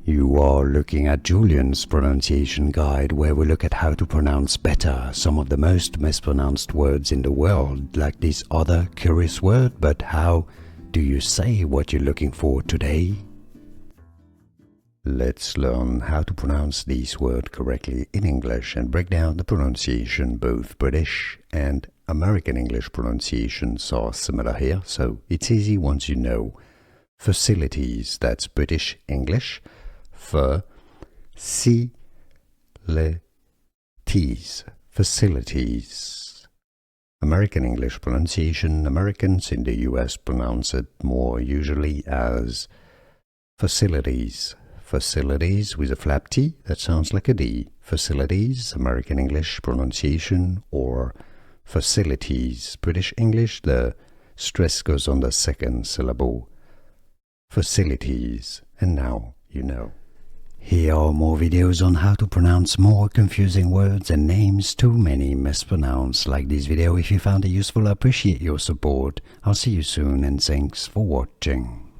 You are looking at Julian's pronunciation guide, where we look at how to pronounce better some of the most mispronounced words in the world, like this other curious word. But how do you say what you're looking for today? Let's learn how to pronounce this word correctly in English and break down the pronunciation. Both British and American English pronunciations are similar here, so it's easy once you know. Facilities, that's British English. Facilities, facilities. American English pronunciation, Americans in the US pronounce it more usually as facilities. Facilities with a flap T, that sounds like a D. Facilities, American English pronunciation, or facilities. British English, the stress goes on the second syllable. Facilities. And now you know. Here are more videos on how to pronounce more confusing words and names too many mispronounced. Like this video if you found it useful. I appreciate your support. I'll see you soon and thanks for watching.